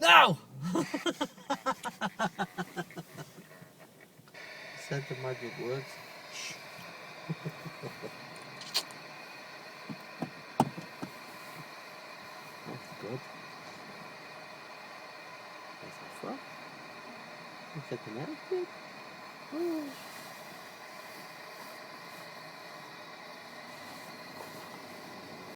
No! Said the magic words. That's good. There's a frog. Look at the nail. Oh.